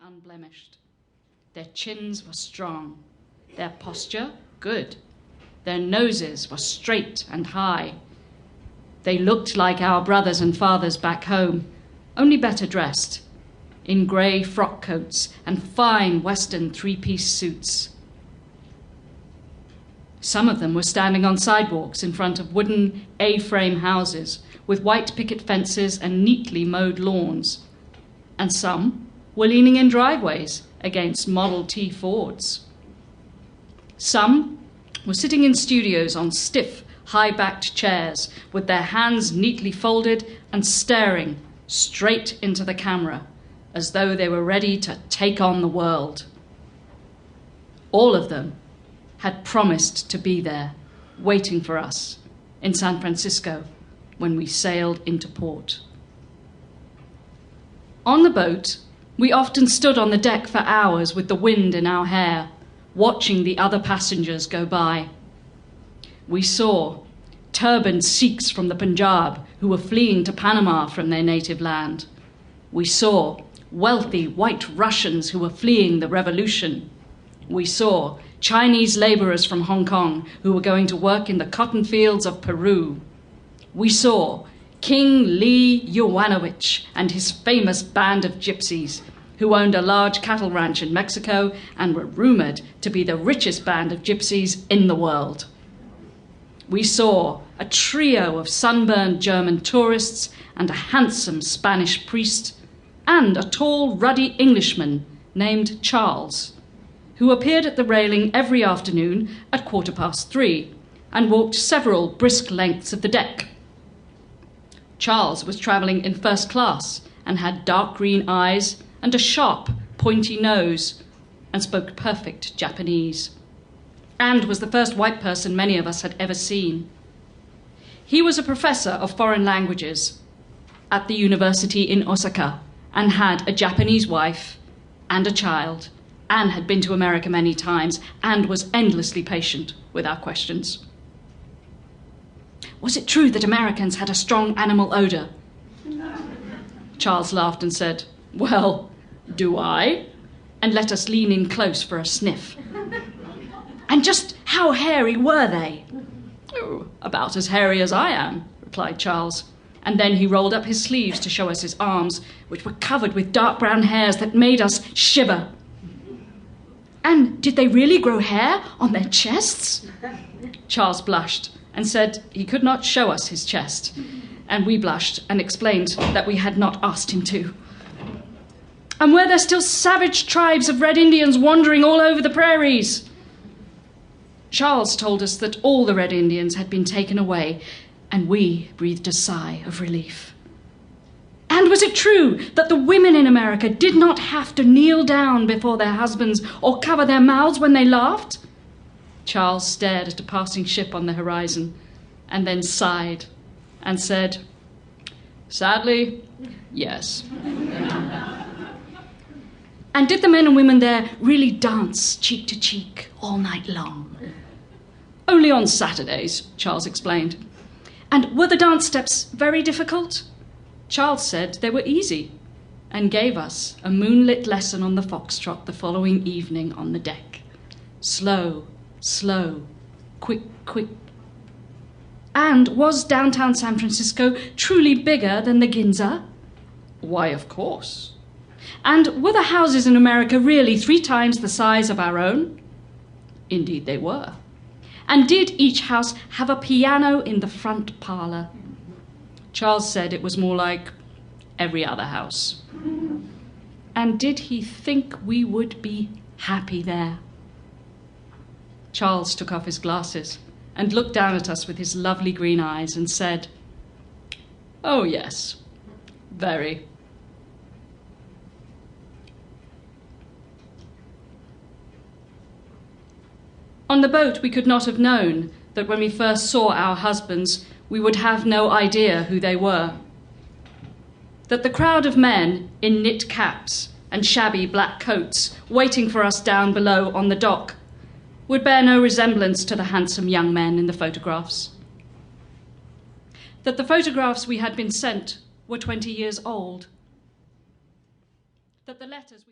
unblemished. Their chins were strong, their posture good, their noses were straight and high. They looked like our brothers and fathers back home, only better dressed, in grey frock coats and fine Western three-piece suits. Some of them were standing on sidewalks in front of wooden A-frame houses with white picket fences and neatly mowed lawns, and some were leaning in driveways against Model T Fords. Some were sitting in studios on stiff, high-backed chairs with their hands neatly folded and staring straight into the camera as though they were ready to take on the world. All of them had promised to be there, waiting for us in San Francisco when we sailed into port. On the boat, we often stood on the deck for hours with the wind in our hair, watching the other passengers go by. We saw turbaned Sikhs from the Punjab who were fleeing to Panama from their native land. We saw wealthy white Russians who were fleeing the revolution. We saw Chinese laborers from Hong Kong who were going to work in the cotton fields of Peru. We saw King Lee Jovanovich and his famous band of gypsies who owned a large cattle ranch in Mexico and were rumored to be the richest band of gypsies in the world. We saw a trio of sunburned German tourists and a handsome Spanish priest and a tall, ruddy Englishman named Charles, who appeared at the railing every afternoon at 3:15 and walked several brisk lengths of the deck. Charles was travelling in first class and had dark green eyes and a sharp, pointy nose and spoke perfect Japanese, and was the first white person many of us had ever seen. He was a professor of foreign languages at the university in Otsuka and had a Japanese wife and a child and had been to America many times and was endlessly patient with our questions. Was it true that Americans had a strong animal odour? Charles laughed and said, "Well, do I?" and let us lean in close for a sniff. "And just how hairy were they?" "Oh, about as hairy as I am," replied Charles. And then he rolled up his sleeves to show us his arms, which were covered with dark brown hairs that made us shiver. "And did they really grow hair on their chests?" Charles blushed and said he could not show us his chest, and we blushed and explained that we had not asked him to. "And were there still savage tribes of Red Indians wandering all over the prairies?" Charles told us that all the Red Indians had been taken away, and we breathed a sigh of relief. "And was it true that the women in America did not have to kneel down before their husbands or cover their mouths when they laughed?" Charles stared at a passing ship on the horizon and then sighed and said, "Sadly, yes." "And did the men and women there really dance cheek to cheek all night long?" "Only on Saturdays," Charles explained. "And were the dance steps very difficult?" Charles said they were easy and gave us a moonlit lesson on the foxtrot the following evening on the deck. Slow, slow, quick, quick. "And was downtown San Francisco truly bigger than the Ginza?" "Why, of course." "And were the houses in America really 3 times the size of our own?" "Indeed they were." "And did each house have a piano in the front parlour?" Charles said it was more like every other house. "And did he think we would be happy there?" Charles took off his glasses and looked down at us with his lovely green eyes and said, "Oh yes, very." On the boat, we could not have known that when we first saw our husbands, we would have no idea who they were. That the crowd of men in knit caps and shabby black coats waiting for us down below on the dock would bear no resemblance to the handsome young men in the photographs. That the photographs we had been sent were 20 years old. That the letters we